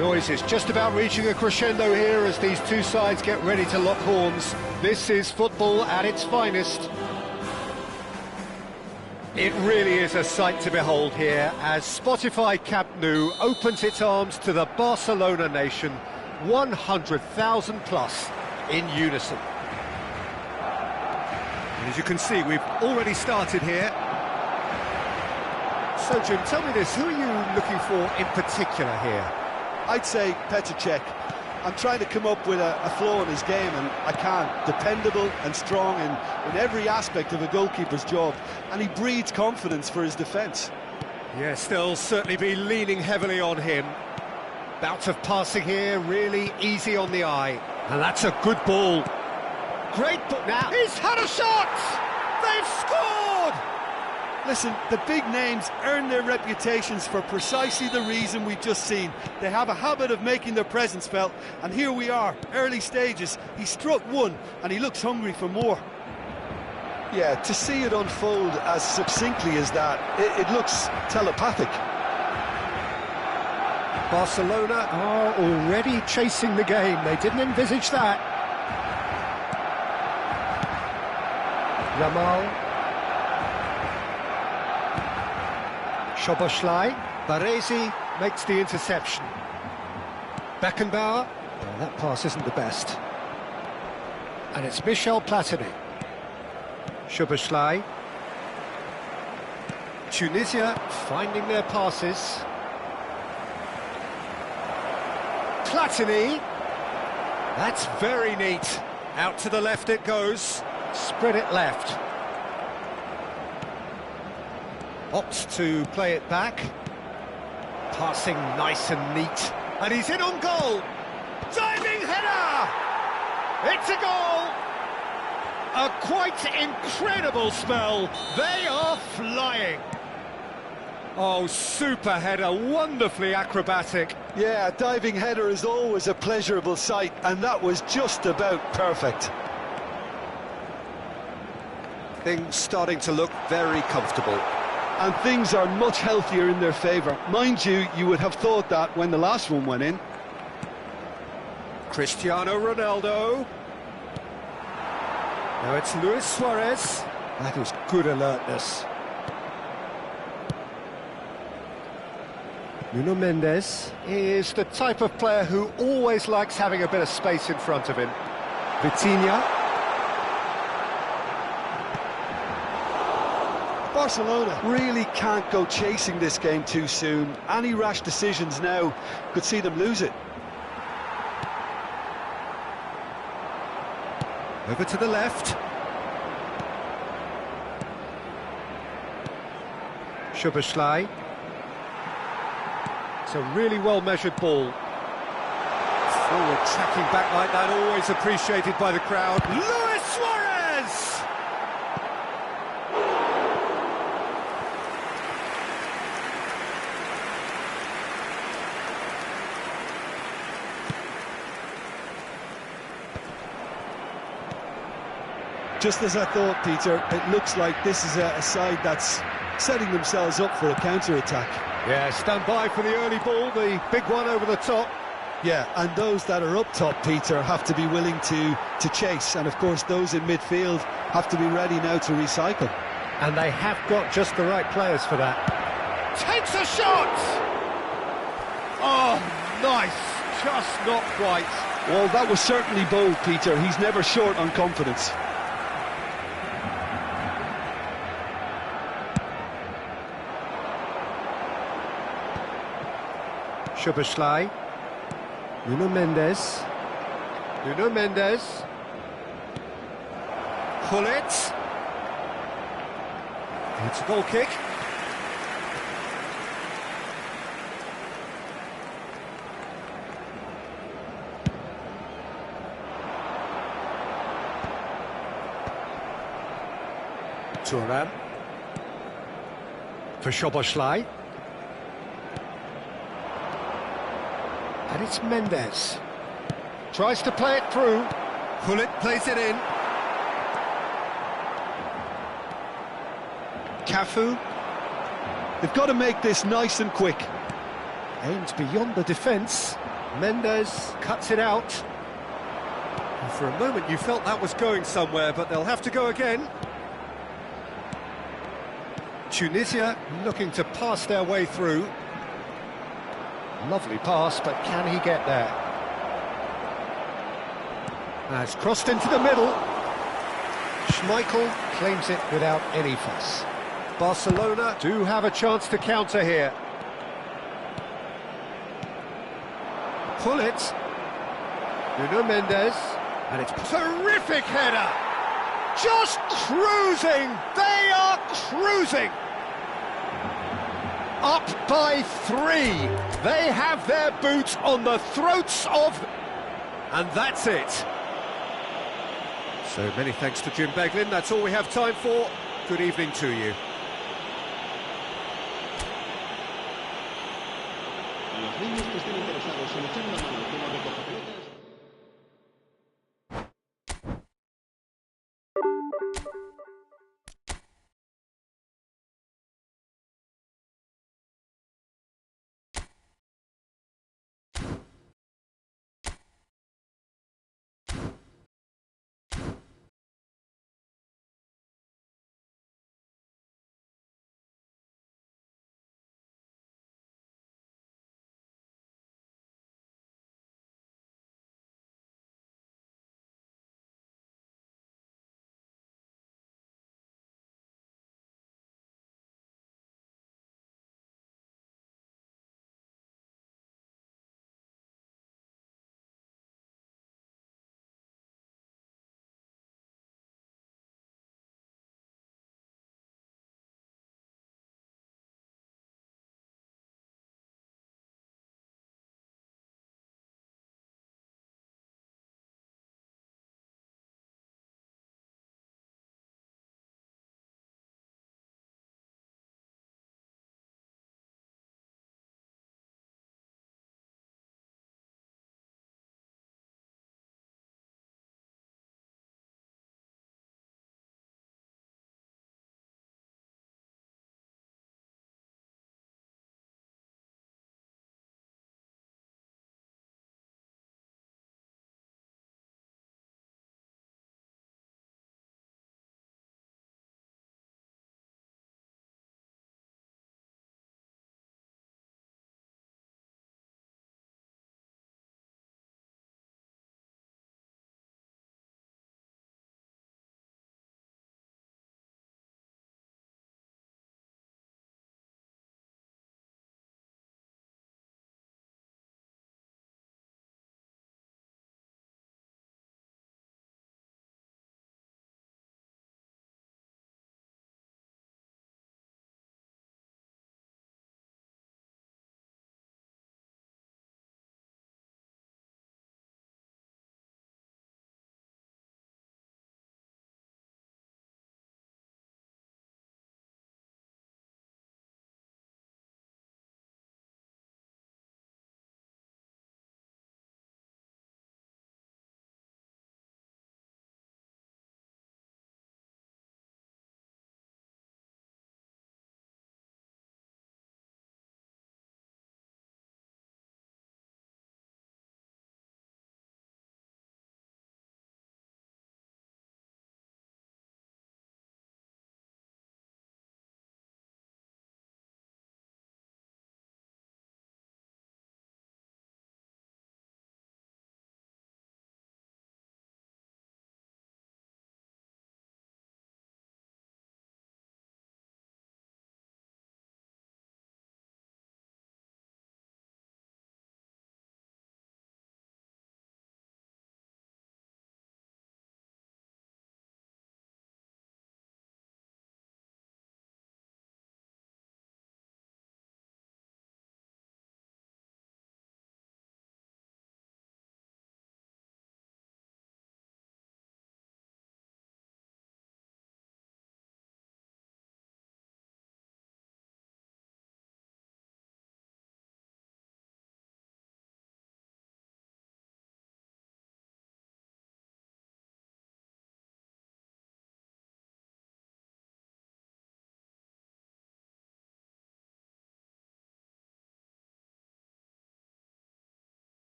noise is just about reaching a crescendo here as these two sides get ready to lock horns. This is football at its finest. It really is a sight to behold here as Spotify Camp Nou opens its arms to the Barcelona nation, 100,000 plus in unison. And as you can see, we've already started here. So Jim, tell me this, who are you looking for in particular here? I'd say Petr Cech. I'm trying to come up with a flaw in his game and I can't. Dependable and strong in every aspect of a goalkeeper's job, and he breeds confidence for his defence. Yes, they'll certainly be leaning heavily on him. Bout of passing here, really easy on the eye. And that's a good ball. Great ball. Now he's had a shot! They've scored! Listen, the big names earn their reputations for precisely the reason we've just seen. They have a habit of making their presence felt, and here we are, early stages. He struck one, and he looks hungry for more. Yeah, to see it unfold as succinctly as that, it looks telepathic. Barcelona are already chasing the game. They didn't envisage that. Yamal. Szoboszlai. Baresi makes the interception. Beckenbauer. Oh, that pass isn't the best. And it's Michel Platini. Szoboszlai. Tunisia finding their passes. Platini. That's very neat. Out to the left it goes. Spread it left. Opts to play it back. Passing nice and neat. And he's in on goal. Diving header! It's a goal! A quite incredible spell. They are flying. Oh, super header, wonderfully acrobatic. Yeah, a diving header is always a pleasurable sight, and that was just about perfect. Things starting to look very comfortable. And things are much healthier in their favour. Mind you, you would have thought that when the last one went in. Cristiano Ronaldo. Now it's Luis Suarez. That is good alertness. Nuno Mendes is the type of player who always likes having a bit of space in front of him. Vitinha. Barcelona really can't go chasing this game too soon. Any rash decisions now could see them lose it. Over to the left. Szoboszlai. It's a really well-measured ball. Forward tracking back like that, always appreciated by the crowd. Luis Suarez! Just as I thought, Peter, it looks like this is a side that's setting themselves up for a counter-attack. Yeah, stand by for the early ball, the big one over the top. Yeah, and those that are up top, Peter, have to be willing to chase. And, of course, those in midfield have to be ready now to recycle. And they have got just the right players for that. Takes a shot! Oh, nice. Just not quite. Well, that was certainly bold, Peter. He's never short on confidence. Szoboszlai. Nuno Mendes. Nuno Mendes. Pull it. It's a goal kick. Thuram. For Szoboszlai. And it's Mendes. Tries to play it through. Pullet plays it in. Cafu. They've got to make this nice and quick. Aimed beyond the defence. Mendes cuts it out. For a moment you felt that was going somewhere, but they'll have to go again. Tunisia looking to pass their way through. Lovely pass, but can he get there? It's crossed into the middle. Schmeichel claims it without any fuss. Barcelona do have a chance to counter here. Pull it. Nuno Mendes. And it's a terrific header! Just cruising! They are cruising! Up by 3. They have their boots on the throats of... And that's it. So many thanks to Jim Beglin. That's all we have time for. Good evening to you. Los niños que estén interesados en echar una mano con los recogepelotas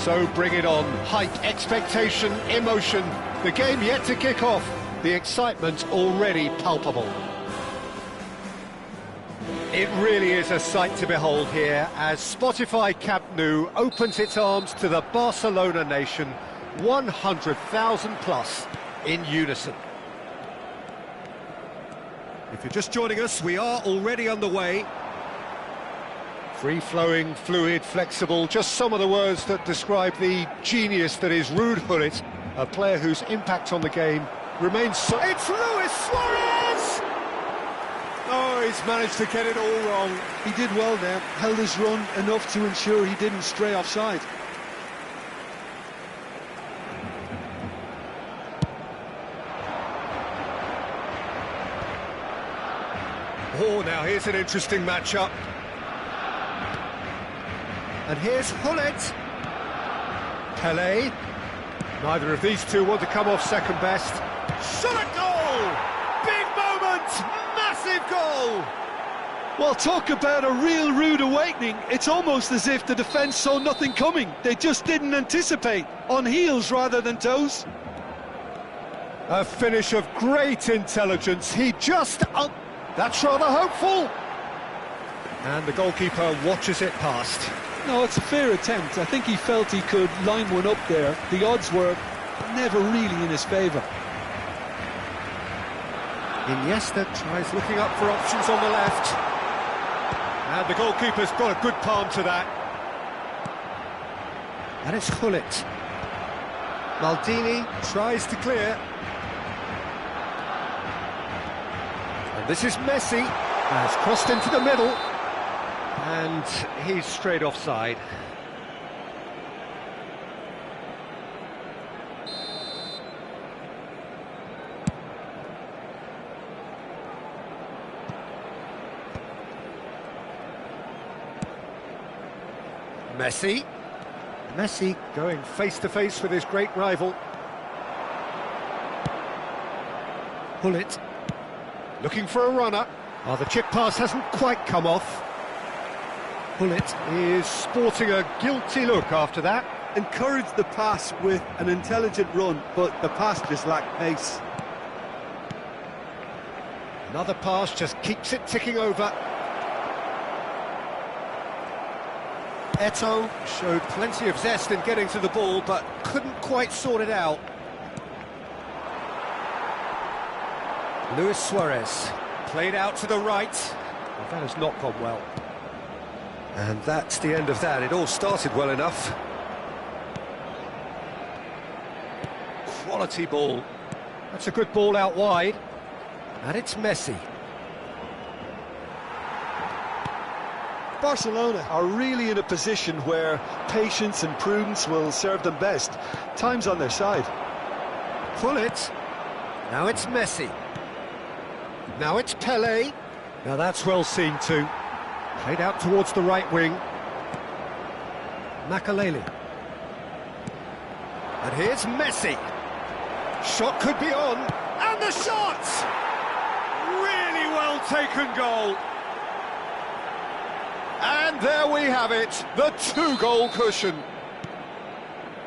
So bring it on. Hype, expectation, emotion. The game yet to kick off. The excitement already palpable. It really is a sight to behold here as Spotify Camp Nou opens its arms to the Barcelona nation, 100,000 plus in unison. If you're just joining us, we are already underway. Free-flowing, fluid, flexible, just some of the words that describe the genius that is Ruud Gullit, a player whose impact on the game remains so... It's Luis Suarez! Oh, he's managed to get it all wrong. He did well there, held his run enough to ensure he didn't stray offside. Oh, now here's an interesting matchup. And here's Gullit. Pelé. Neither of these two want to come off second best. Shot at goal! Big moment! Massive goal! Well, talk about a real rude awakening. It's almost as if the defence saw nothing coming. They just didn't anticipate. On heels rather than toes. A finish of great intelligence. He just... that's rather hopeful. And the goalkeeper watches it past. No, it's a fair attempt. I think he felt he could line one up there. The odds were never really in his favour. Iniesta tries looking up for options on the left. And the goalkeeper's got a good palm to that. And it's Gullit. Maldini tries to clear. And this is Messi. Has crossed into the middle. And he's straight offside. Messi. Messi going face-to-face with his great rival. Gullit. Looking for a runner. Oh, the chip pass hasn't quite come off. Gullit is sporting a guilty look after that. Encouraged the pass with an intelligent run, but the pass just lacked pace. Another pass just keeps it ticking over. Eto'o showed plenty of zest in getting to the ball, but couldn't quite sort it out. Luis Suarez played out to the right. Well, that has not gone well. And that's the end of that. It all started well enough. Quality ball. That's a good ball out wide. And it's Messi. Barcelona are really in a position where patience and prudence will serve them best. Time's on their side. Gullit. Now it's Messi. Now it's Pelé. Now that's well seen too. Played out towards the right wing. Makaleli. And here's Messi. Shot could be on. And the shot! Really well taken goal. And there we have it, the two-goal cushion.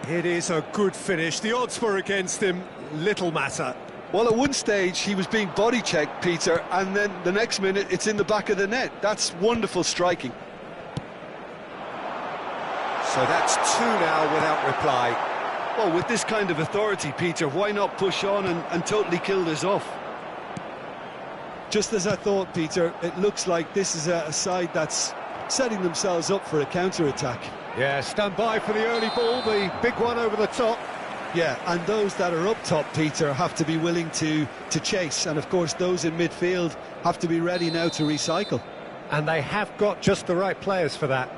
It is a good finish. The odds were against him. Little matter. Well, at one stage he was being body-checked, Peter, and then the next minute it's in the back of the net. That's wonderful striking. So that's two now without reply. Well, with this kind of authority, Peter, why not push on and totally kill this off? Just as I thought, Peter, it looks like this is a side that's setting themselves up for a counter-attack. Yeah, stand by for the early ball, the big one over the top. Yeah, and those that are up top, Peter, have to be willing to chase, and of course those in midfield have to be ready now to recycle. And they have got just the right players for that.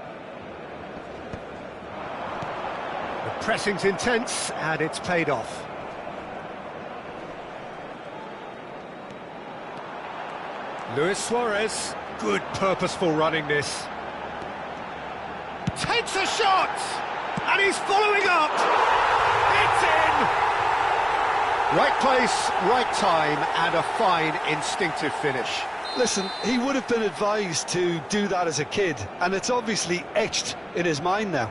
The pressing's intense, and it's paid off. Luis Suarez, good purposeful running this. Takes a shot! And he's following up! It's in! Right place, right time, and a fine instinctive finish. Listen, he would have been advised to do that as a kid, and it's obviously etched in his mind now.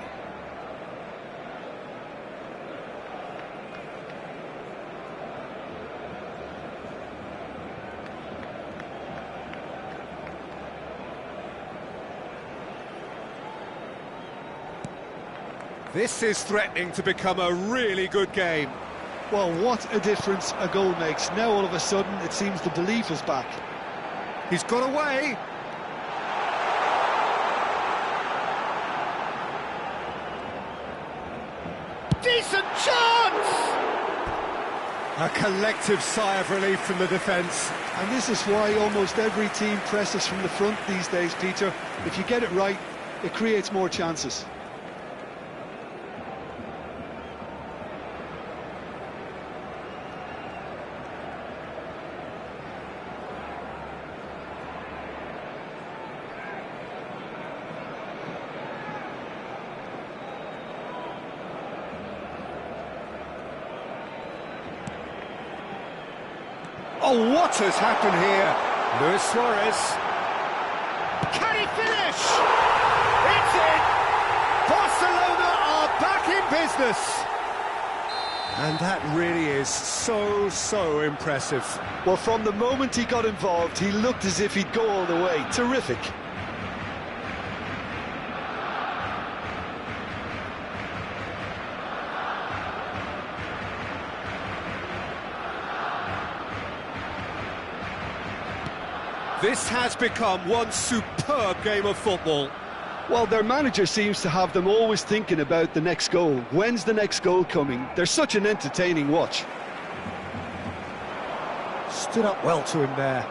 This is threatening to become a really good game. Well, what a difference a goal makes. Now all of a sudden it seems the belief is back. He's got away. Decent chance! A collective sigh of relief from the defence. And this is why almost every team presses from the front these days, Peter. If you get it right, it creates more chances. Oh, what has happened here? Luis Suarez. Can he finish? It's in! Barcelona are back in business! And that really is so impressive. Well, from the moment he got involved, he looked as if he'd go all the way. Terrific. This has become one superb game of football. Well, their manager seems to have them always thinking about the next goal. When's the next goal coming? They're such an entertaining watch. Stood up well to him there.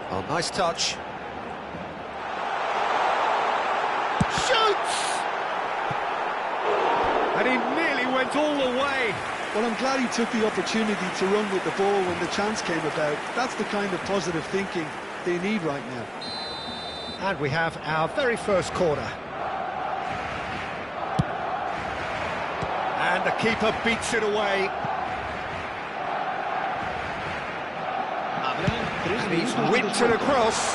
Oh, nice touch. Shoots! And he nearly went all the way. Well, I'm glad he took the opportunity to run with the ball when the chance came about. That's the kind of positive thinking they need right now. And we have our very first corner. And the keeper beats it away. And he's whipped it across.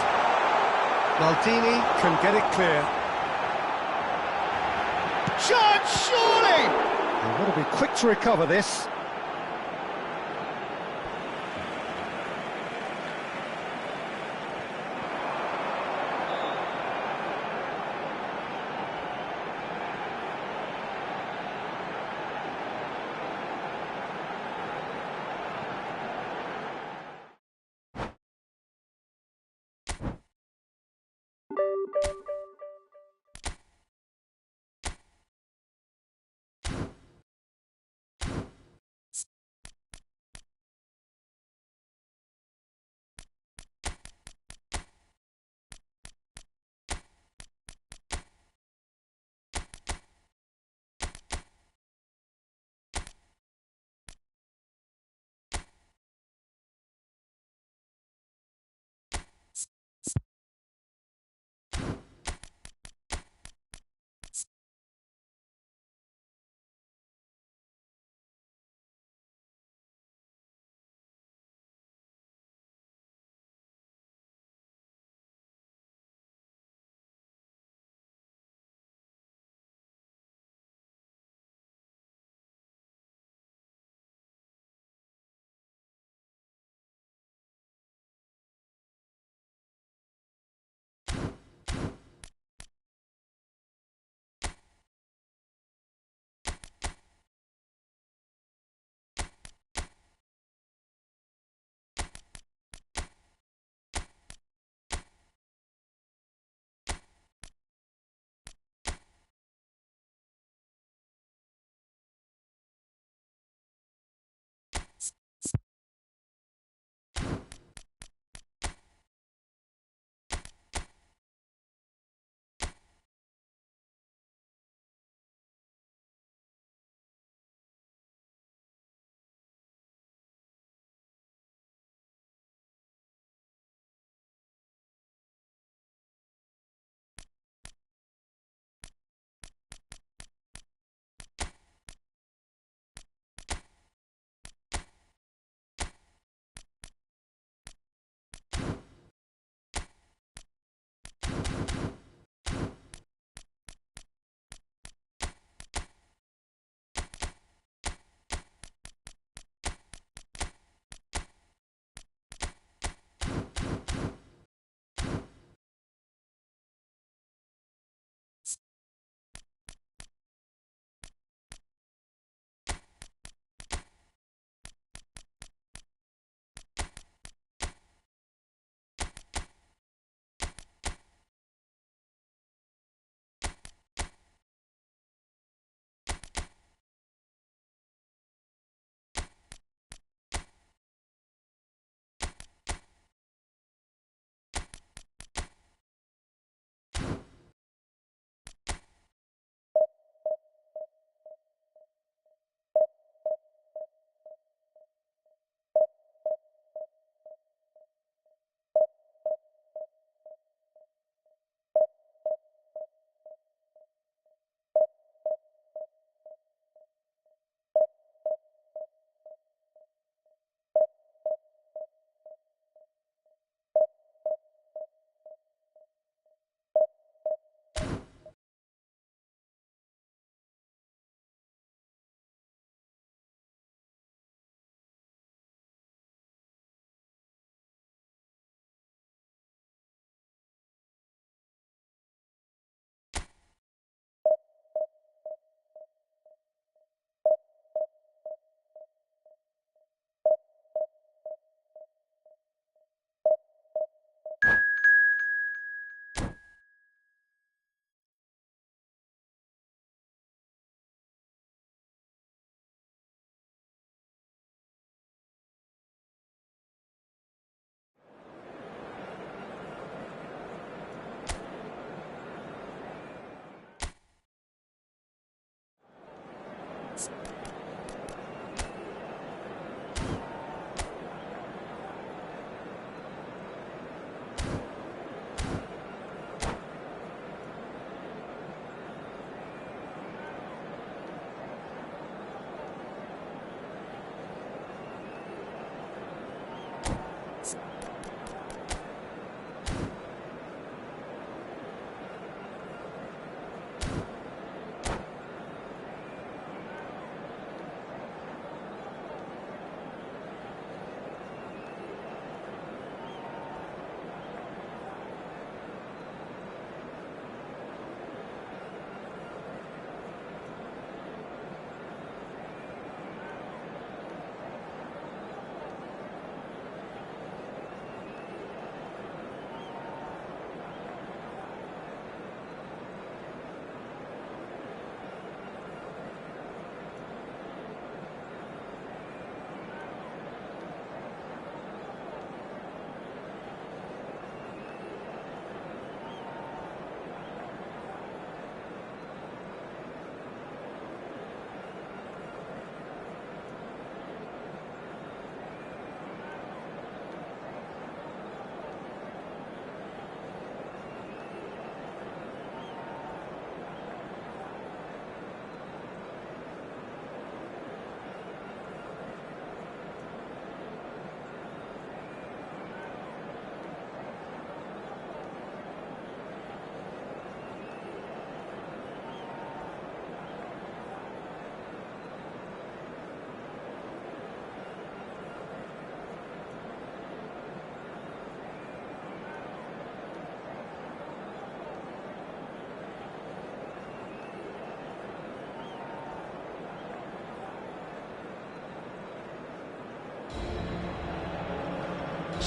Maldini can get it clear. Chance, surely! They've got to be quick to recover this.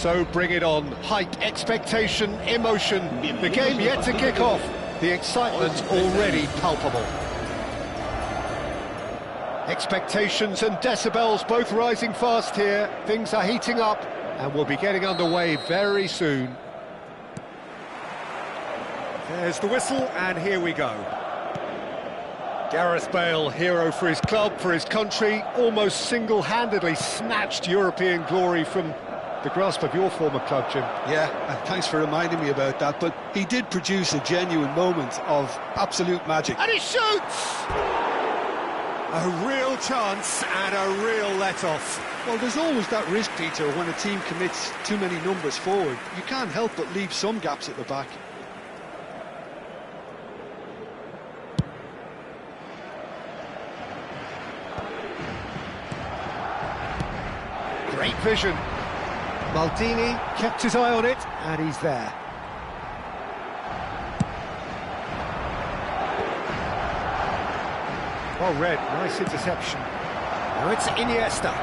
So bring it on. Hype, expectation, emotion. The game yet to kick off. The excitement already palpable. Expectations and decibels both rising fast here. Things are heating up and we'll be getting underway very soon. There's the whistle and here we go. Gareth Bale, hero for his club, for his country, almost single-handedly snatched European glory from the grasp of your former club, Jim. Yeah, thanks for reminding me about that, but he did produce a genuine moment of absolute magic. And he shoots! A real chance and a real let-off. Well, there's always that risk, Peter, when a team commits too many numbers forward. You can't help but leave some gaps at the back. Great vision. Maldini kept his eye on it, and he's there. Well read, nice interception. Now it's Iniesta.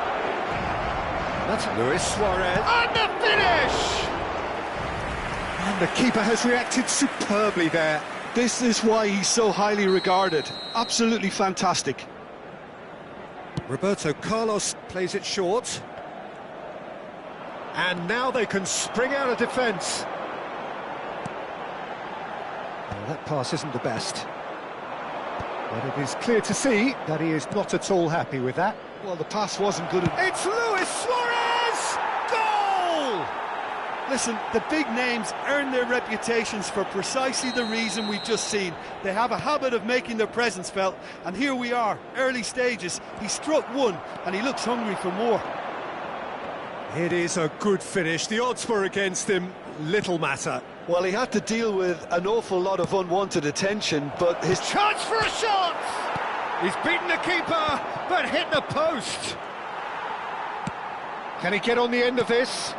That's Luis Suarez. And the finish! And the keeper has reacted superbly there. This is why he's so highly regarded. Absolutely fantastic. Roberto Carlos plays it short. And now they can spring out of defence. Well, that pass isn't the best. But it is clear to see that he is not at all happy with that. Well, the pass wasn't good enough. It's Luis Suarez! Goal! Listen, the big names earn their reputations for precisely the reason we've just seen. They have a habit of making their presence felt, and here we are, early stages. He struck one, and he looks hungry for more. It is a good finish. The odds were against him. Little matter. Well, he had to deal with an awful lot of unwanted attention, but his Chance for a shot! He's beaten the keeper, but hit the post. Can he get on the end of this?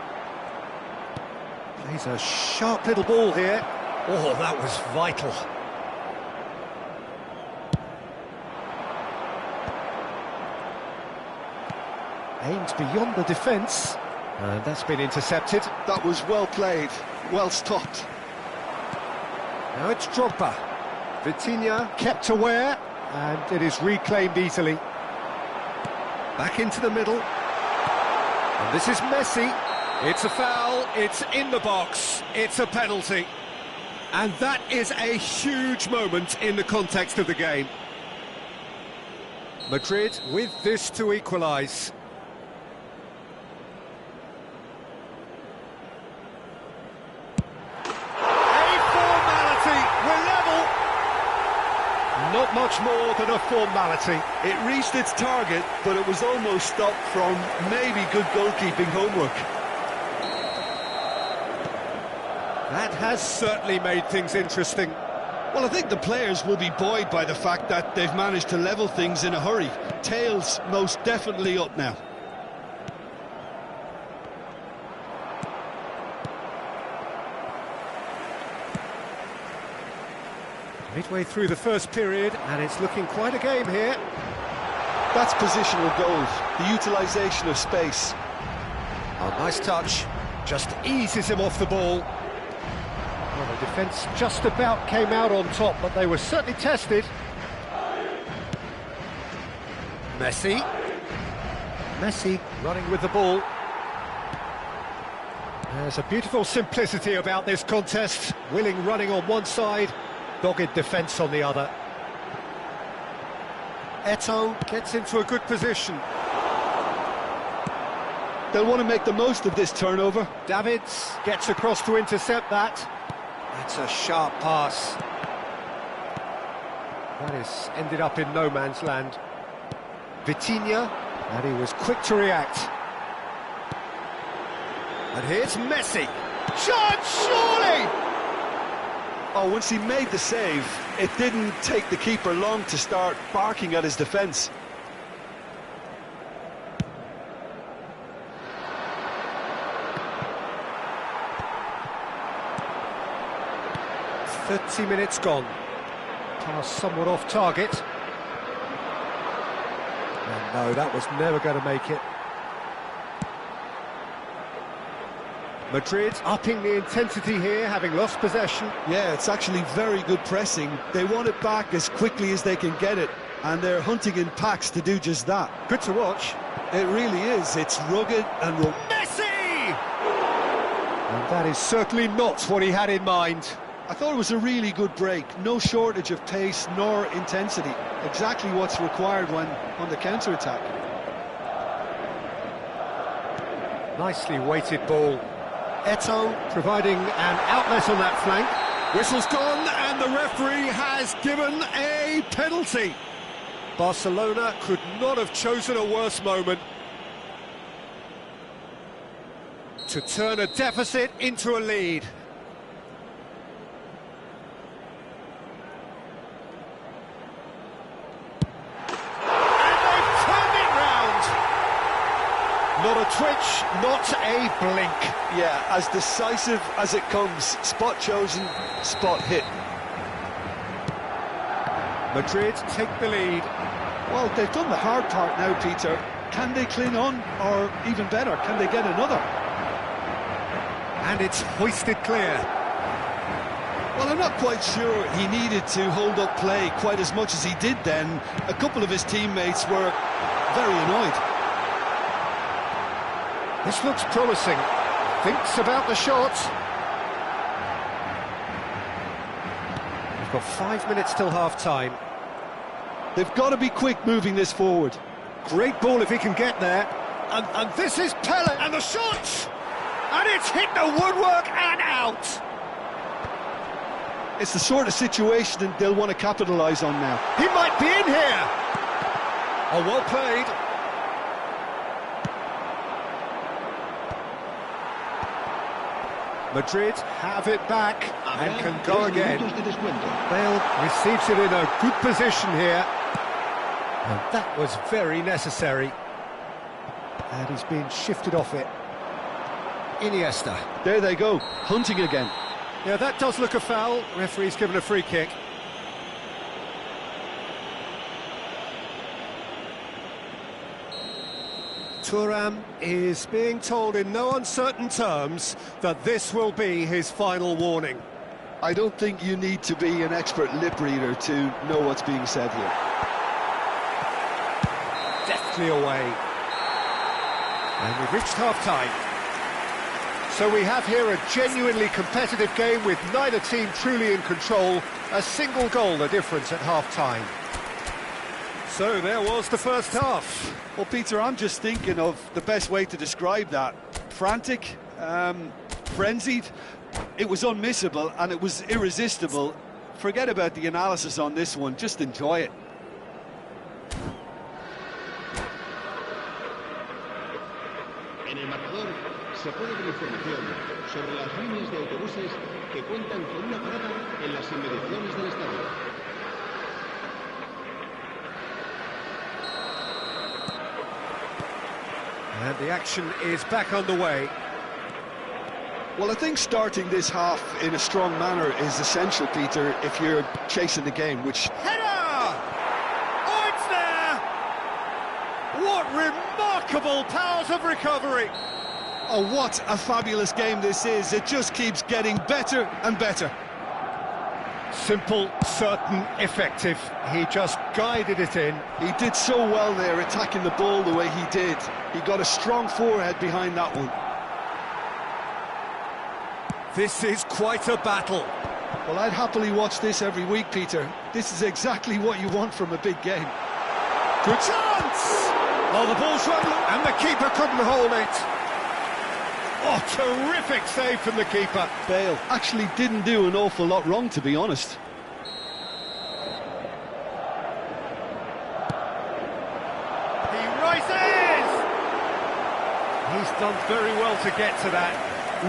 Plays a sharp little ball here. Oh, that was vital. Aimed beyond the defence. And that's been intercepted. that was well played, well stopped. Now it's Drogba. Vitinha kept aware, and it is reclaimed easily. Back into the middle. And this is Messi. It's a foul, it's in the box, it's a penalty. And that is a huge moment in the context of the game. Madrid with this to equalise. Not much more than a formality. It reached its target, but it was almost stopped from maybe good goalkeeping homework. That has certainly made things interesting. Well, I think the players will be buoyed by the fact that they've managed to level things in a hurry. Tails most definitely up now. Midway through the first period, and it's looking quite a game here. That's positional goals, the utilisation of space. Oh, nice touch. Just eases him off the ball. Well, the defence just about came out on top, but they were certainly tested. Messi. Messi running with the ball. There's a beautiful simplicity about this contest. Willing running on one side, dogged defence on the other. Eto'o gets into a good position. They'll want to make the most of this turnover. Davids gets across to intercept that. That's a sharp pass. That is ended up in no man's land. Vitinha, and he was quick to react. And here's Messi. Chance, surely! Oh, once he made the save, it didn't take the keeper long to start barking at his defence. "30 minutes gone. Pass somewhat off target. And no, that was never going to make it. Madrid upping the intensity here, having lost possession. Yeah, it's actually very good pressing. They want it back as quickly as they can get it, and they're hunting in packs to do just that. Good to watch. It really is. It's rugged and Messi! And that is certainly not what he had in mind. I thought it was a really good break. No shortage of pace nor intensity. Exactly what's required when on the counter-attack. Nicely weighted ball. Eto'o providing an outlet on that flank. Whistle's gone and the referee has given a penalty. Barcelona could not have chosen a worse moment to turn a deficit into a lead. Not a twitch, not a blink. Yeah, as decisive as it comes. Spot chosen, spot hit. Madrid take the lead. Well, they've done the hard part now, Peter. Can they cling on, or even better, can they get another? And it's hoisted clear. Well, I'm not quite sure he needed to hold up play quite as much as he did then. A couple of his teammates were very annoyed. This looks promising. Thinks about the shot. We've got 5 minutes till half-time. They've got to be quick moving this forward. Great ball if he can get there. And this is Pele, and the shot! And it's hit the woodwork and out! It's the sort of situation that they'll want to capitalise on now. He might be in here! Oh, well played. Madrid have it back and can go again. Bale receives it in a good position here. And that was very necessary. And he's been shifted off it. Iniesta. There they go, hunting again. Yeah, that does look a foul. Referee's given a free kick. Thuram is being told in no uncertain terms that this will be his final warning. I don't think you need to be an expert lip reader to know what's being said here. Deftly away. And we've reached half-time. So we have here a genuinely competitive game with neither team truly in control. A single goal the difference at half-time. So there was the first half. Well, Peter, I'm just thinking of the best way to describe that. Frantic, frenzied. It was unmissable and it was irresistible. Forget about the analysis on this one, just enjoy it. En el marcador se puede ver información sobre las líneas de autobuses que cuentan con una parada en las inmediaciones del estadio. And the action is back underway. Well, I think starting this half in a strong manner is essential, Peter, if you're chasing the game, which... Header! Oh, it's there! What remarkable powers of recovery! Oh, what a fabulous game this is. It just keeps getting better and better. Simple, certain, effective. He just guided it in. He did so well there, attacking the ball the way he did. He got a strong forehead behind that one. This is quite a battle. Well, I'd happily watch this every week, Peter. This is exactly what you want from a big game. Good chance! Oh, the ball's run, and the keeper couldn't hold it. Oh, terrific save from the keeper. Bale actually didn't do an awful lot wrong, to be honest. He rises! He's done very well to get to that.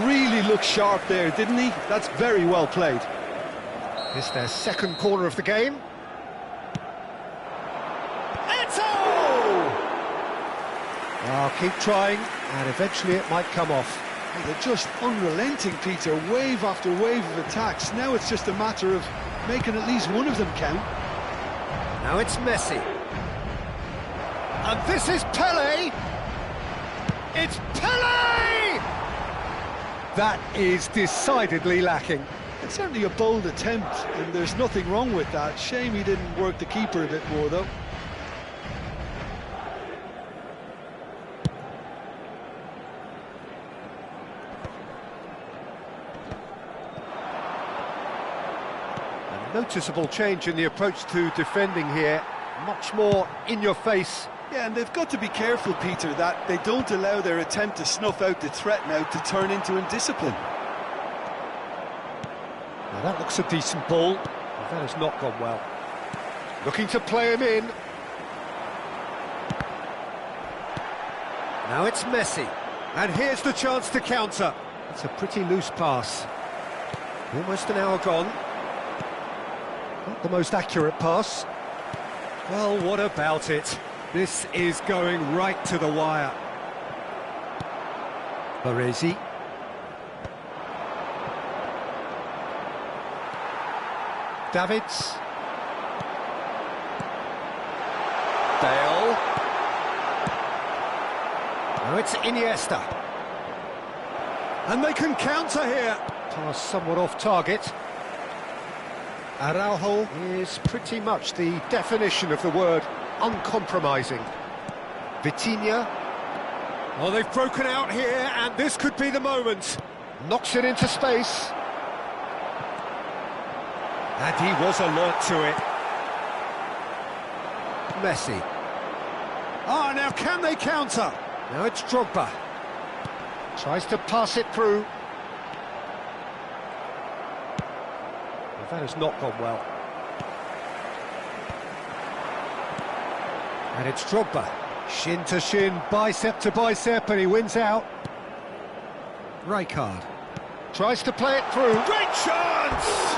Really looked sharp there, didn't he? That's very well played. It's their second corner of the game. Eto'o! Oh, keep trying, and eventually it might come off. They're just unrelenting, Peter. Wave after wave of attacks. Now it's just a matter of making at least one of them count. Now it's Messi. And this is Pele. It's Pele! That is decidedly lacking. It's certainly a bold attempt, and there's nothing wrong with that. Shame he didn't work the keeper a bit more, though. A noticeable change in the approach to defending here. Much more in your face. Yeah, and they've got to be careful, Peter, that they don't allow their attempt to snuff out the threat now to turn into indiscipline. Now that looks a decent ball. That has not gone well. Looking to play him in. Now it's Messi. And here's the chance to counter. It's a pretty loose pass. Almost an hour gone. Not the most accurate pass. Well, what about it? This is going right to the wire. Baresi. Davids. Dale. Now it's Iniesta. And they can counter here. Pass somewhat off target. Araujo is pretty much the definition of the word uncompromising. Vitinha. Oh, they've broken out here, and this could be the moment. Knocks it into space. And he was alert to it. Messi. Ah, now can they counter? Now it's Drogba. Tries to pass it through. Well, that has not gone well. And it's Drogba. Shin to shin, bicep to bicep, and he wins out. Rijkaard. Tries to play it through. Great chance!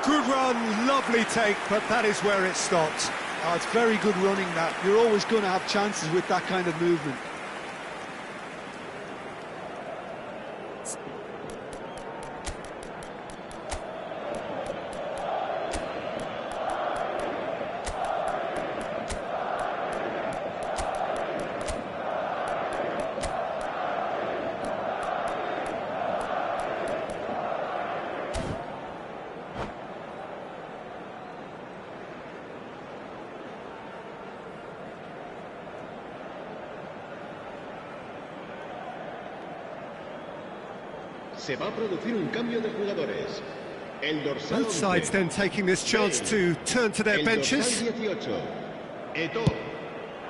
Good run, lovely take, but that is where it stops. Oh, it's very good running, that. You're always going to have chances with that kind of movement. Se va a producir un cambio de jugadores. El dorsal Both sides then taking this chance to turn to their benches. El dorsal 18, Eto'o.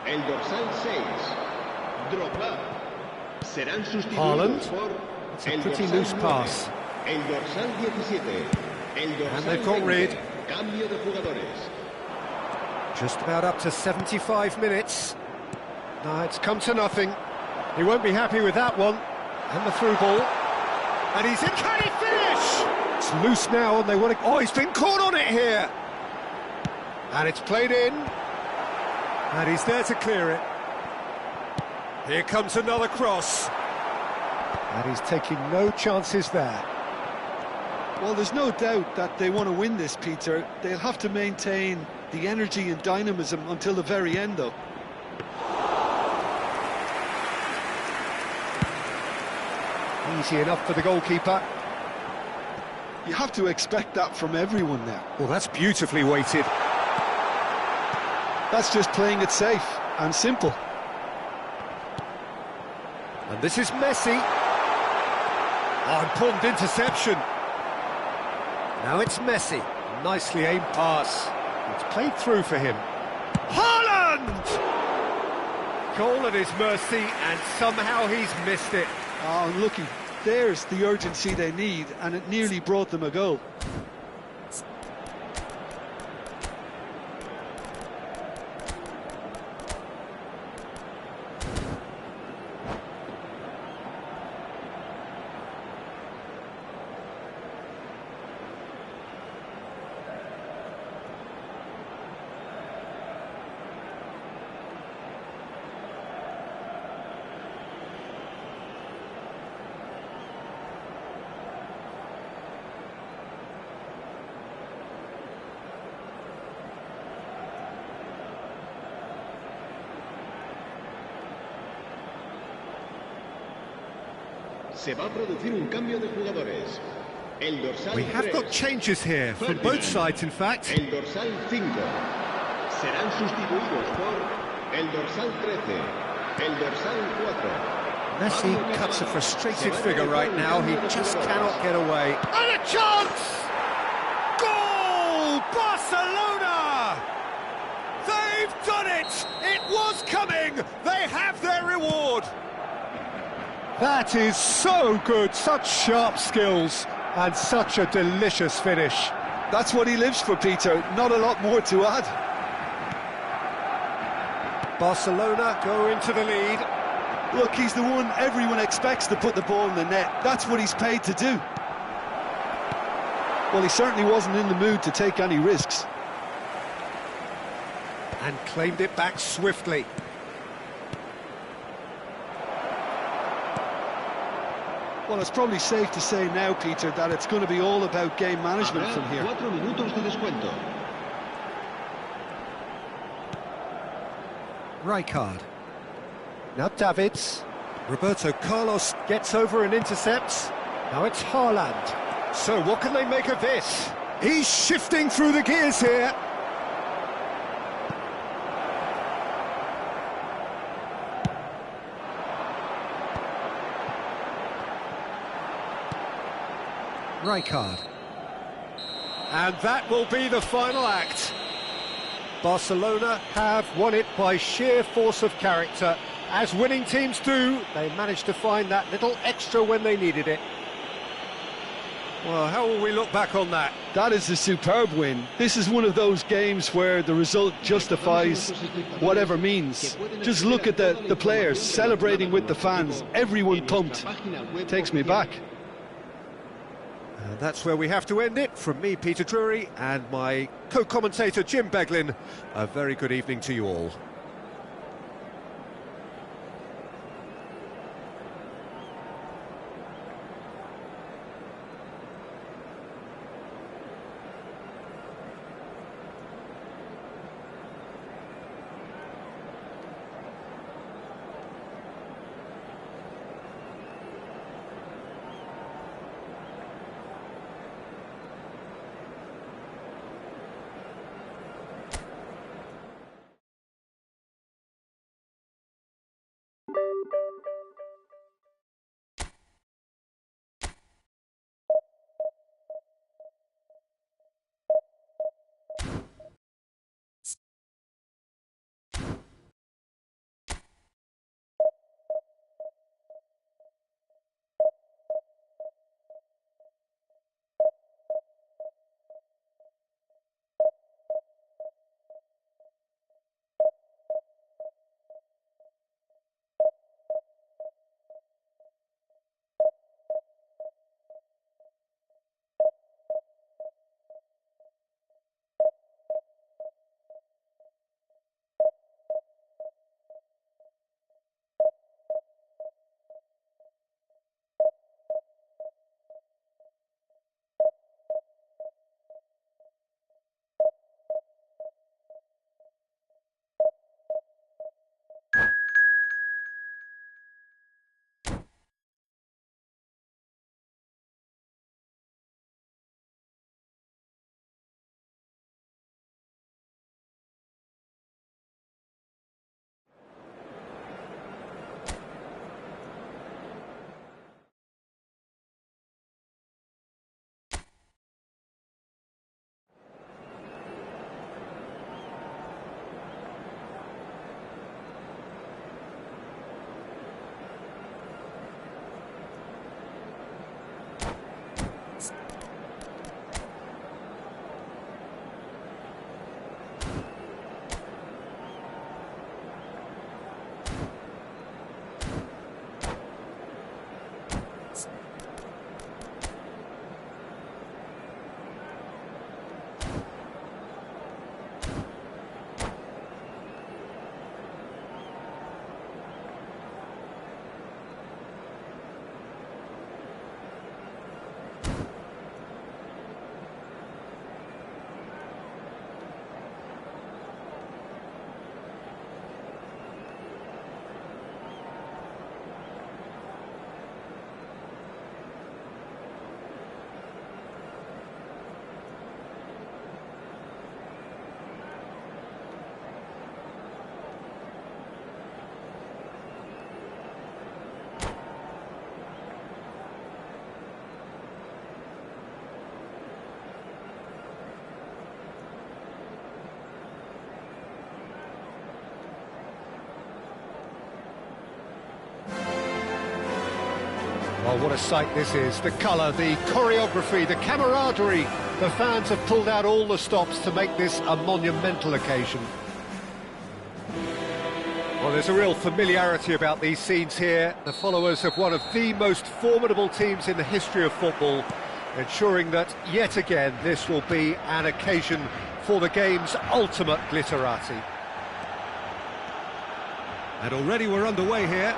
El dorsal 6, Drogba. Serán sustituidos Haaland. por It's a el pretty dorsal loose 9, pass. el dorsal 17, el dorsal And they've got 20. rid. Cambio de jugadores. Just about up to 75 minutes. No, it's come to nothing. He won't be happy with that one. And the through ball. And he's in. Can he finish? It's loose now, and they want to. Oh, he's been caught on it here. And it's played in. And he's there to clear it. Here comes another cross. And he's taking no chances there. Well, there's no doubt that they want to win this, Peter. They'll have to maintain the energy and dynamism until the very end, though. Easy enough for the goalkeeper. You have to expect that from everyone now. Well, that's beautifully weighted. That's just playing it safe and simple. And this is Messi. Oh, important interception. Now it's Messi. Nicely aimed pass. It's played through for him. Haaland! Goal at his mercy, and somehow he's missed it. Oh, unlucky. There's the urgency they need, and it nearly brought them a goal. Se va a producir un cambio de jugadores. El dorsal We have 3, got changes here from Ferdinand. both sides, in fact. El dorsal 5 serán sustituidos por el dorsal 13, el dorsal 4. Messi cuts a frustrated figure right now. He just cannot get away. And a chance! Goal! Barcelona! They've done it! It was coming! They have their reward! That is so good, such sharp skills, and such a delicious finish. That's what he lives for, Peter. Not a lot more to add. Barcelona go into the lead. Look, he's the one everyone expects to put the ball in the net. That's what he's paid to do. Well, he certainly wasn't in the mood to take any risks. And claimed it back swiftly. Well, it's probably safe to say now, Peter, that it's going to be all about game management from here. 4 minutos de descuento. Rijkaard. Now Davids. Roberto Carlos gets over and intercepts. Now it's Haaland. So what can they make of this? He's shifting through the gears here. Rijkaard. And that will be the final act. Barcelona have won it by sheer force of character. As winning teams do, they managed to find that little extra when they needed it. Well, how will we look back on that? That is a superb win. This is one of those games where the result justifies whatever means. Just look at the players celebrating with the fans. Everyone pumped. Takes me back. And that's where we have to end it. From me, Peter Drury, and my co-commentator, Jim Beglin. A very good evening to you all. Oh, what a sight this is. The colour, the choreography, the camaraderie. The fans have pulled out all the stops to make this a monumental occasion. Well, there's a real familiarity about these scenes here. The followers of one of the most formidable teams in the history of football, ensuring that, yet again, this will be an occasion for the game's ultimate glitterati. And already we're underway here.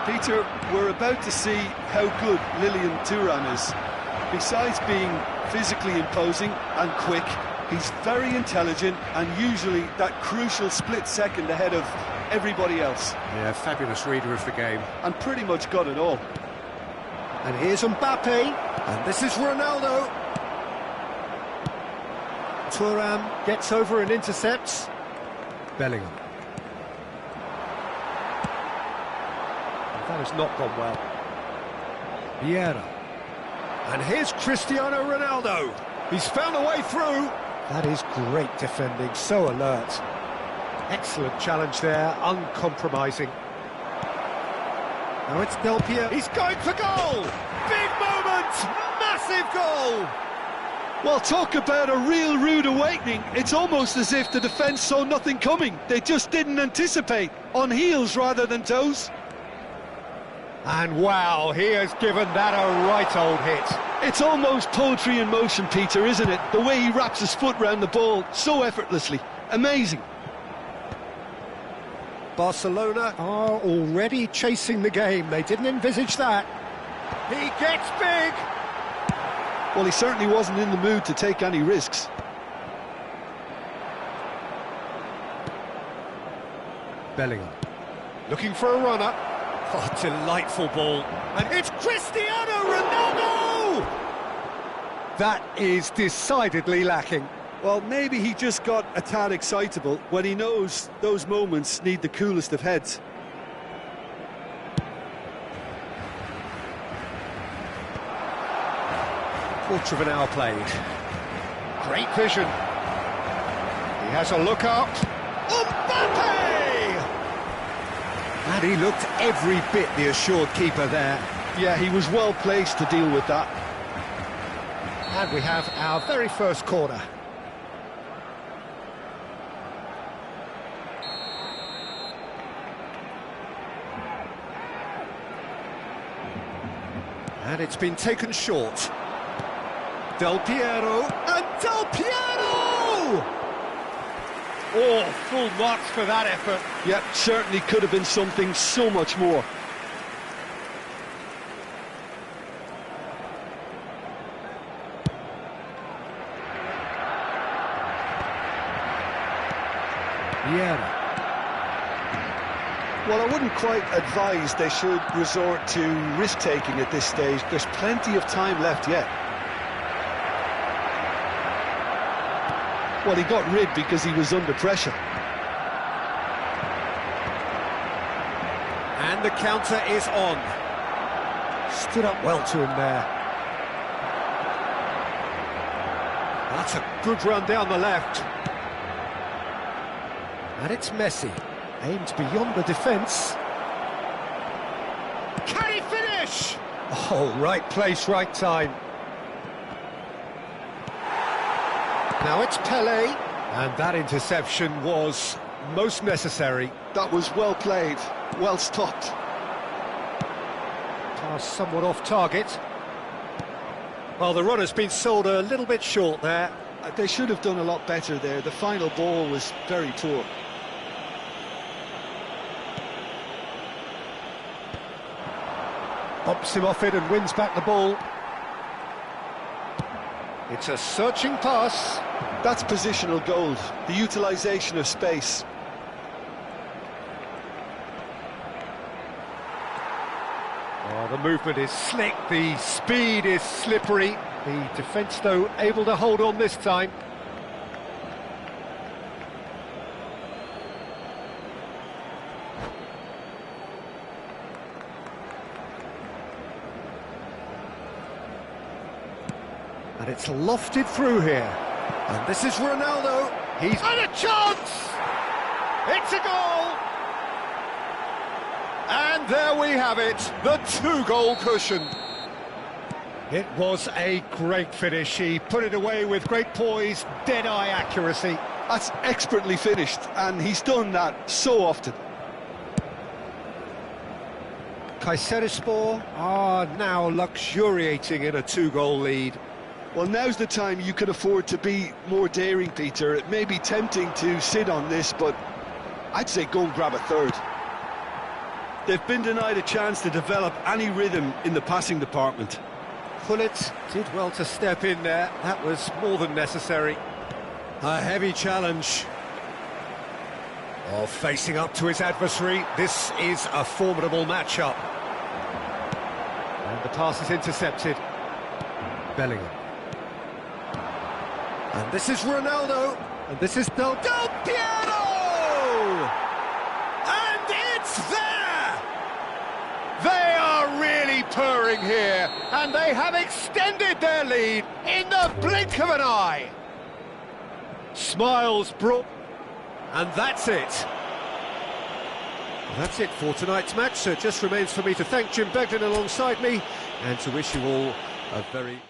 Peter, we're about to see how good Lilian Thuram is. Besides being physically imposing and quick, he's very intelligent and usually that crucial split second ahead of everybody else. Yeah, fabulous reader of the game. And pretty much got it all. And here's Mbappe, and this is Ronaldo. Thuram gets over and intercepts. Bellingham. That has not gone well. Vieira. And here's Cristiano Ronaldo. He's found a way through. That is great defending, so alert. Excellent challenge there, uncompromising. Now it's Del Piero. He's going for goal! Big moment! Massive goal! Well, talk about a real rude awakening. It's almost as if the defence saw nothing coming. They just didn't anticipate. On heels rather than toes. And wow, he has given that a right old hit. It's almost poetry in motion, Peter, isn't it? The way he wraps his foot round the ball so effortlessly. Amazing. Barcelona are already chasing the game. They didn't envisage that. He gets big. Well, he certainly wasn't in the mood to take any risks. Bellingham. Looking for a runner. Oh, delightful ball. And it's Cristiano Ronaldo! That is decidedly lacking. Well, maybe he just got a tad excitable when he knows those moments need the coolest of heads. Quarter of an hour played. Great vision. He has a look up. Mbappe! And he looked every bit the assured keeper there. Yeah, he was well placed to deal with that. And we have our very first corner. And it's been taken short. Del Piero, and Del Piero! Oh, full marks for that effort. Yep, certainly could have been something so much more. Vieira. Well, I wouldn't quite advise they should resort to risk-taking at this stage. There's plenty of time left yet. Well, he got rid because he was under pressure. And the counter is on. Stood up well to him there. That's a good run down the left. And it's Messi. Aimed beyond the defence. Can he finish? Oh, right place, right time. Now it's Pelé, and that interception was most necessary. That was well played, well stopped. Pass somewhat off target. Well, the runner's been sold a little bit short there. They should have done a lot better there. The final ball was very poor. Bumps him off it and wins back the ball. It's a searching pass. That's positional gold, the utilisation of space. Oh, the movement is slick, the speed is slippery. The defence, though, able to hold on this time. And it's lofted through here. And this is Ronaldo. He's had a chance! It's a goal! And And there we have it, the two-goal cushion. It was a great finish. He put it away with great poise, dead-eye accuracy. That's expertly finished, and he's done that so often. Kayserispor are now luxuriating in a two-goal lead. Well, now's the time you can afford to be more daring, Peter. It may be tempting to sit on this, but I'd say go and grab a third. They've been denied a chance to develop any rhythm in the passing department. Gullit did well to step in there. That was more than necessary. A heavy challenge. Oh, facing up to his adversary. This is a formidable matchup. And the pass is intercepted. Bellingham. And this is Ronaldo. And this is Del Piero! And it's there! They are really purring here, and they have extended their lead in the blink of an eye. Smiles brought, and that's it. That's it for tonight's match, so it just remains for me to thank Jim Beglin alongside me, and to wish you all a very...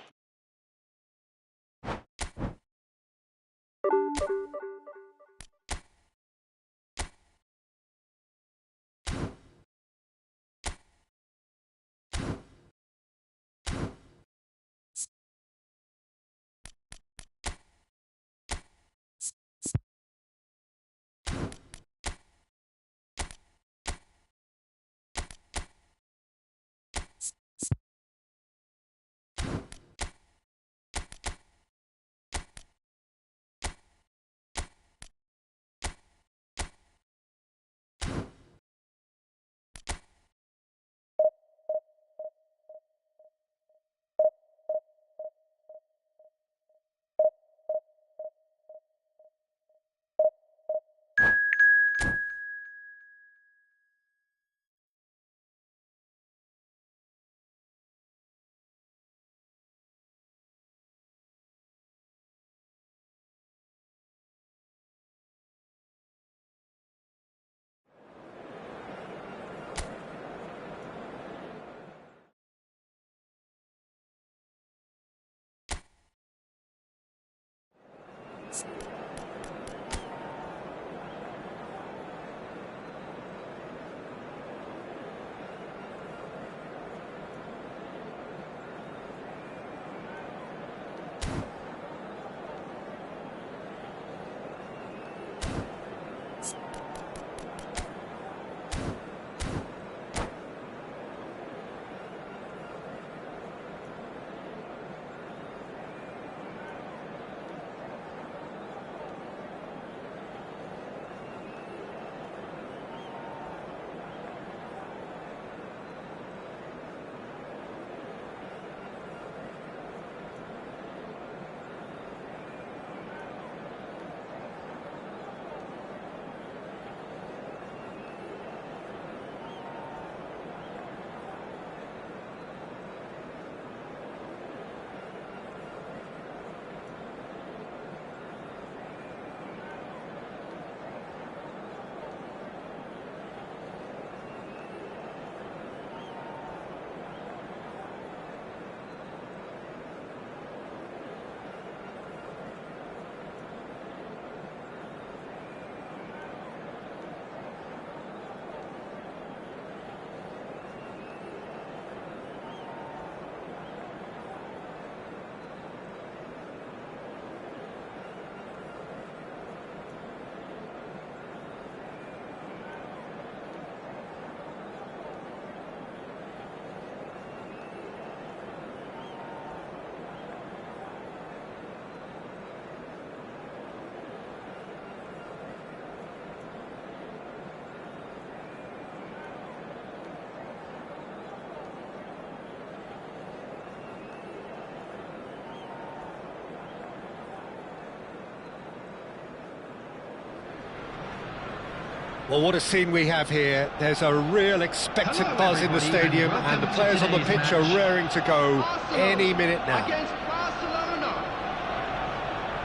Well, what a scene we have here. There's a real expectant buzz in the stadium, and the players on the pitch are raring to go any minute now.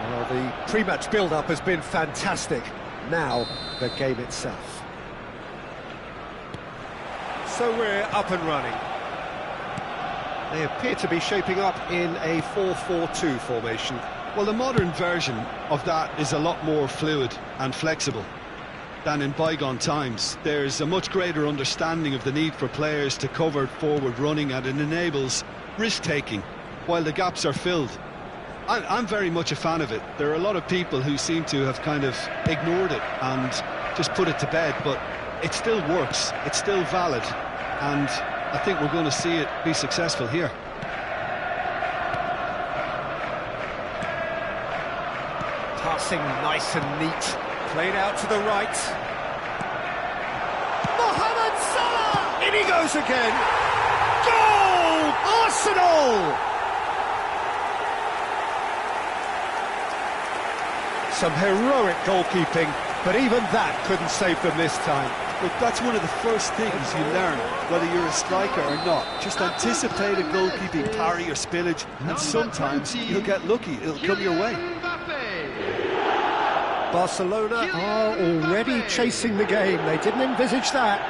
Well, the pre-match build-up has been fantastic. Now, the game itself. So we're up and running. They appear to be shaping up in a 4-4-2 formation. Well, the modern version of that is a lot more fluid and flexible than in bygone times. There's a much greater understanding of the need for players to cover forward running, and it enables risk-taking while the gaps are filled. I'm very much a fan of it. There are a lot of people who seem to have kind of ignored it and just put it to bed, but it still works, it's still valid, and I think we're going to see it be successful here. Passing nice and neat, played out to the right. Mohamed Salah! In he goes again! Goal! Arsenal! Some heroic goalkeeping, but even that couldn't save them this time. Look, that's one of the first things you learn, whether you're a striker or not. Just anticipate a goalkeeping parry or spillage, and sometimes you'll get lucky, it'll come your way. Barcelona are already chasing the game. They didn't envisage that.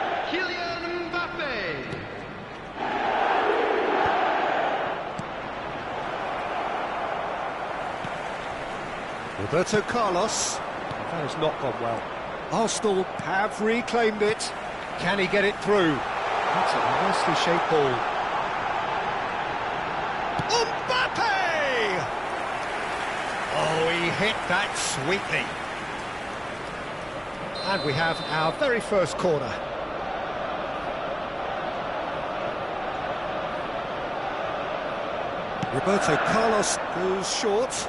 Roberto Carlos. That has not gone well. Arsenal have reclaimed it. Can he get it through? That's a nicely shaped ball. Mbappe! Oh, he hit that sweetly. And we have our very first corner. Roberto Carlos goes short.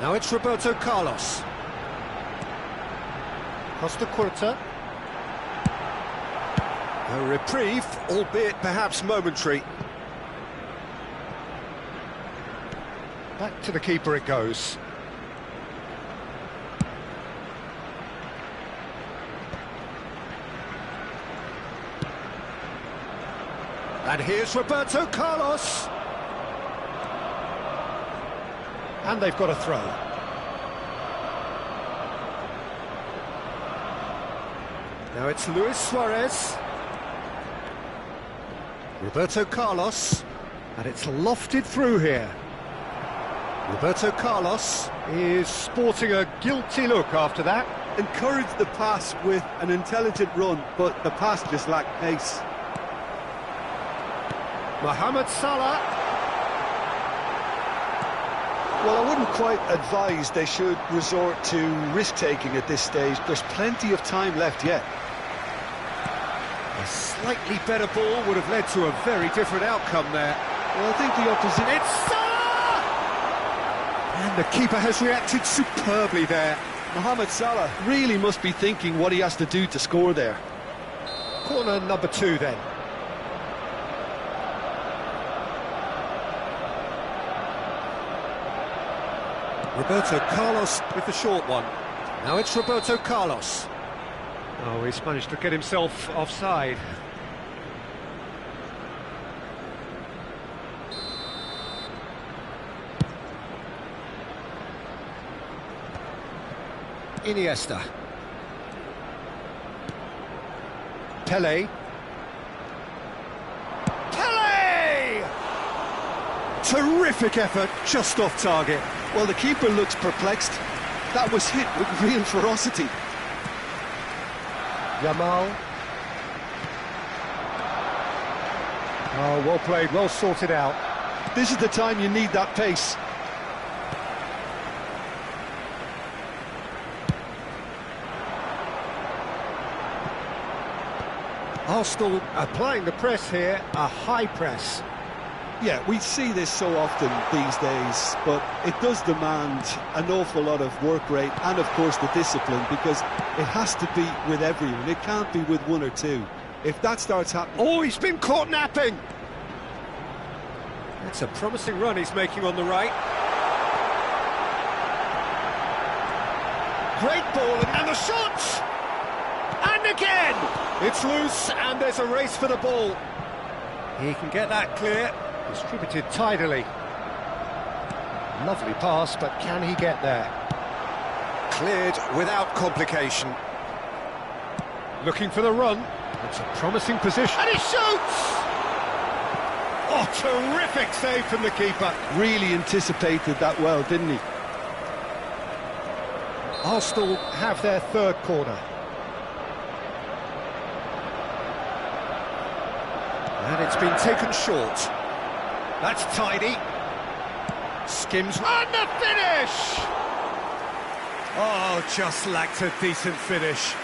Now it's Roberto Carlos. Costa Curta. A reprieve, albeit perhaps momentary. Back to the keeper it goes. And here's Roberto Carlos. And they've got a throw. Now it's Luis Suarez. Roberto Carlos. And it's lofted through here. Roberto Carlos is sporting a guilty look after that. Encouraged the pass with an intelligent run, but the pass just lacked pace. Mohamed Salah. Well, I wouldn't quite advise they should resort to risk-taking at this stage. There's plenty of time left yet. A slightly better ball would have led to a very different outcome there. Well, I think the opposite... It's Salah! And the keeper has reacted superbly there. Mohamed Salah really must be thinking what he has to do to score there. Corner number 2 then. Roberto Carlos with the short one. Now it's Roberto Carlos. Oh, he's managed to get himself offside. Iniesta. Pelé. Pelé! Terrific effort, just off target. Well, the keeper looks perplexed. That was hit with real ferocity. Yamal. Oh, well played, well sorted out. This is the time you need that pace. Arsenal applying the press here, a high press. Yeah, we see this so often these days, but it does demand an awful lot of work rate and, of course, the discipline, because it has to be with everyone. It can't be with one or two. If that starts happening... Oh, he's been caught napping! That's a promising run he's making on the right. Great ball, and the shot! And again! It's loose, and there's a race for the ball. He can get that clear. Distributed tidily. Lovely pass, but can he get there? Cleared without complication. Looking for the run. It's a promising position. And he shoots! Oh, terrific save from the keeper. Really anticipated that well, didn't he? Arsenal have their third corner. And it's been taken short. That's tidy. Skims and the finish! Oh, just lacked a decent finish.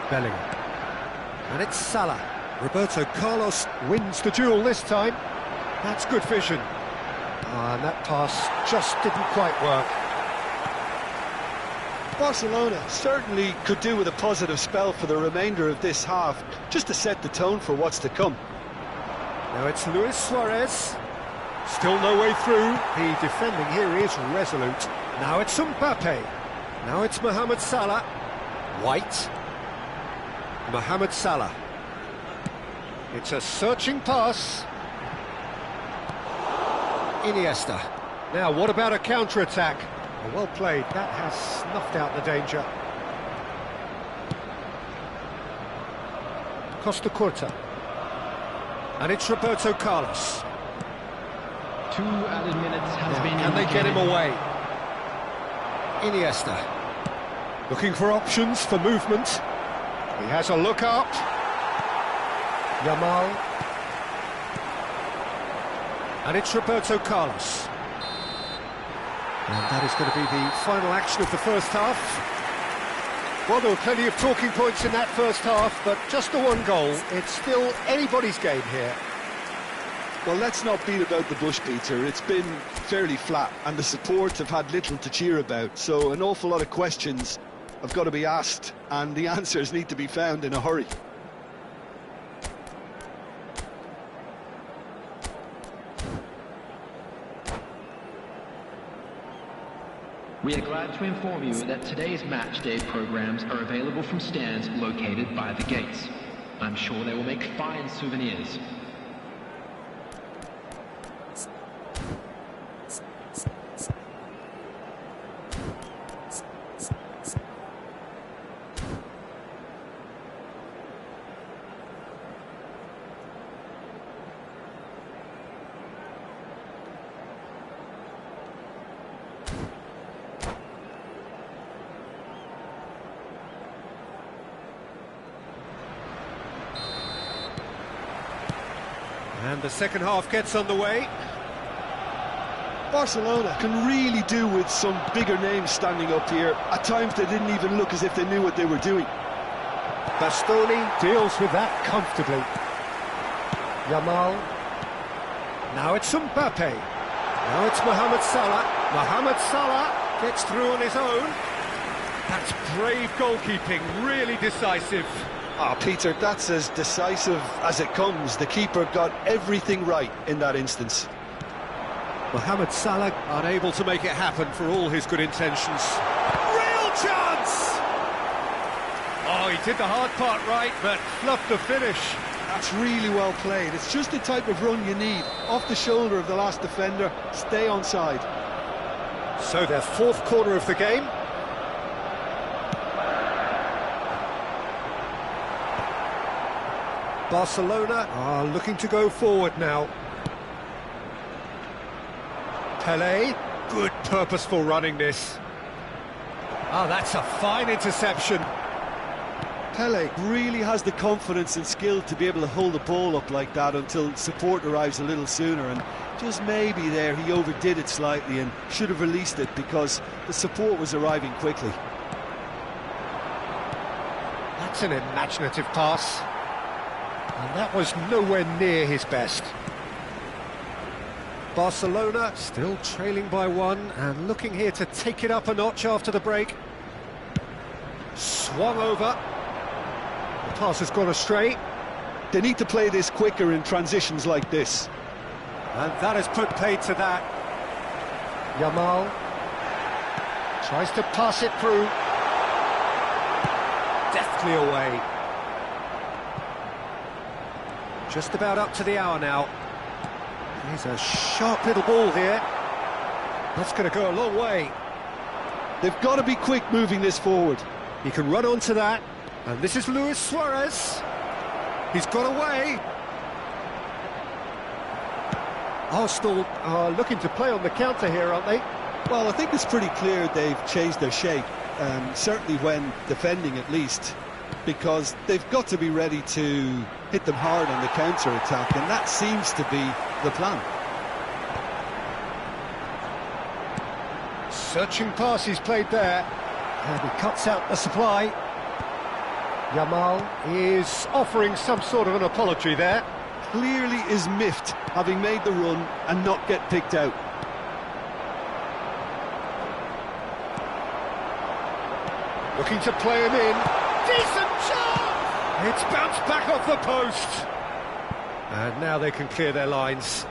Bellingham. And it's Salah. Roberto Carlos wins the duel this time. That's good vision. And that pass just didn't quite work. Barcelona certainly could do with a positive spell for the remainder of this half, just to set the tone for what's to come. Now it's Luis Suarez. Still no way through. The defending here is resolute. Now it's Mbappe. Now it's Mohamed Salah. White. Mohamed Salah. It's a searching pass. Iniesta. Now, what about a counter-attack? Well played. That has snuffed out the danger. Costa Curta. And it's Roberto Carlos. 2 added minutes has been Can they get him away? Iniesta. Looking for options for movement. He has a look up. Yamal. And it's Roberto Carlos. And that is going to be the final action of the first half. Well, there were plenty of talking points in that first half, but just the one goal. It's still anybody's game here. Well, let's not beat about the bush, Peter. It's been fairly flat, and the support have had little to cheer about. So an awful lot of questions have got to be asked, and the answers need to be found in a hurry. We are glad to inform you that today's match day programs are available from stands located by the gates. I'm sure they will make fine souvenirs. And the second half gets underway. Barcelona can really do with some bigger names standing up here. At times they didn't even look as if they knew what they were doing. Bastoni deals with that comfortably. Yamal. Now it's Mbappe. Now it's Mohamed Salah. Mohamed Salah gets through on his own. That's brave goalkeeping, really decisive. Ah, Peter, that's as decisive as it comes. The keeper got everything right in that instance. Mohamed Salah unable to make it happen for all his good intentions. Real chance! Oh, he did the hard part right, but fluffed the finish. That's really well played. It's just the type of run you need. Off the shoulder of the last defender, stay onside. So their fourth corner of the game. Barcelona are looking to go forward now. Pelé, good purposeful running this. Oh, that's a fine interception. Pelé really has the confidence and skill to be able to hold the ball up like that until support arrives a little sooner, and just maybe there he overdid it slightly and should have released it because the support was arriving quickly. That's an imaginative pass. And that was nowhere near his best. Barcelona still trailing by one and looking here to take it up a notch after the break. Swung over. The pass has gone astray. They need to play this quicker in transitions like this. And that has put paid to that. Yamal tries to pass it through. Deftly away. Just about up to the hour now. He's a sharp little ball here. That's going to go a long way. They've got to be quick moving this forward. He can run onto that. And this is Luis Suarez. He's got away. Arsenal are looking to play on the counter here, aren't they? Well, I think it's pretty clear they've changed their shape, certainly when defending at least, because they've got to be ready to hit them hard on the counter-attack, and that seems to be the plan. Searching pass he's played there, and he cuts out the supply. Yamal is offering some sort of an apology there. Clearly is miffed, having made the run and not get picked out. Looking to play him in. Decent shot! It's bounced back off the post. And now they can clear their lines.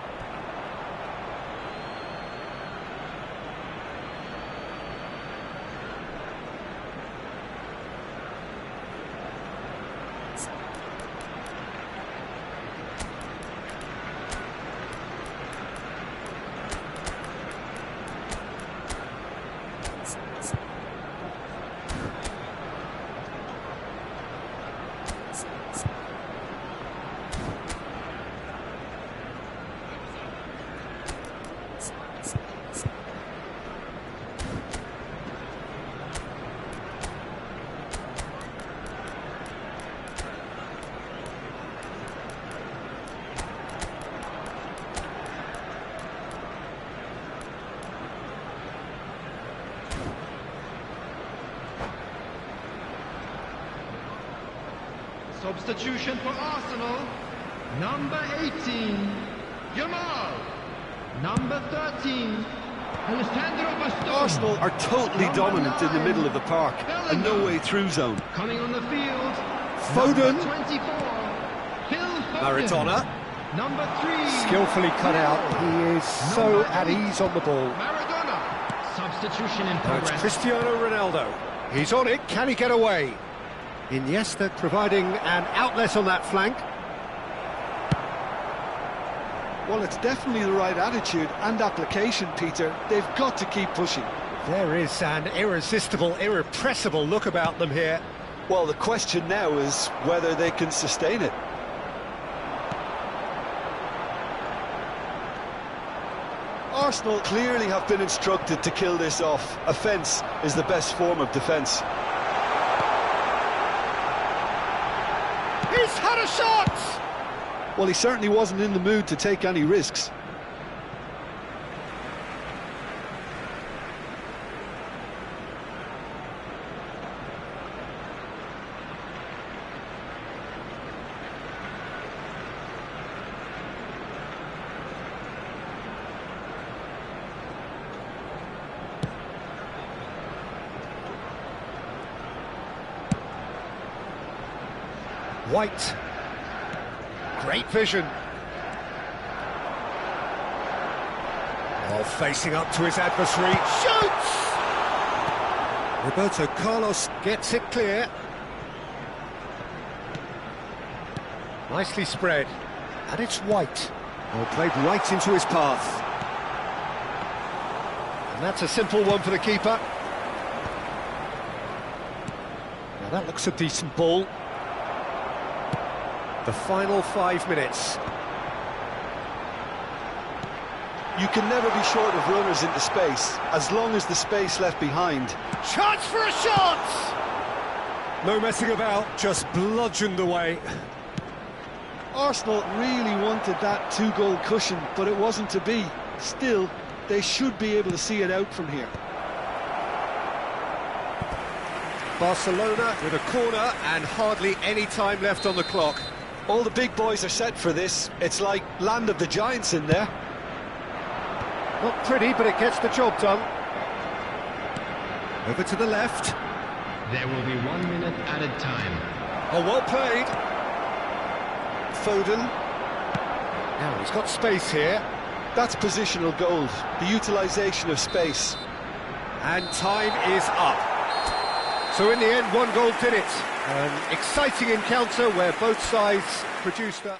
Substitution for Arsenal, number 18, Yamal. Number 13, Alessandro Bastoni. Arsenal are totally dominant in the middle of the park, and no way through zone. Coming on the field, Foden. number 24, Phil Foden. Maradona. Number 3, Skillfully cut out. He is so at ease on the ball. Maradona. Substitution in That's progress. Cristiano Ronaldo. He's on it. Can he get away? Iniesta providing an outlet on that flank. Well, it's definitely the right attitude and application, Peter. They've got to keep pushing. There is an irresistible, irrepressible look about them here. Well, the question now is whether they can sustain it. Arsenal clearly have been instructed to kill this off. Offence is the best form of defence. He's had a shot! Well, he certainly wasn't in the mood to take any risks. White. Great vision. Oh, facing up to his adversary. Shoots! Roberto Carlos gets it clear. Nicely spread. And it's White. Oh, played right into his path. And that's a simple one for the keeper. Now that looks a decent ball. The final 5 minutes. You can never be short of runners into space, as long as the space left behind. Chance for a shot! No messing about, just bludgeoned away. Arsenal really wanted that two-goal cushion, but it wasn't to be. Still, they should be able to see it out from here. Barcelona with a corner and hardly any time left on the clock. All the big boys are set for this. It's like Land of the Giants in there. Not pretty, but it gets the job done. Over to the left. There will be 1 minute added time. Oh, well played. Foden. Now he's got space here. That's positional gold, the utilisation of space. And time is up. So in the end, 1 goal did it. An exciting encounter where both sides produced a...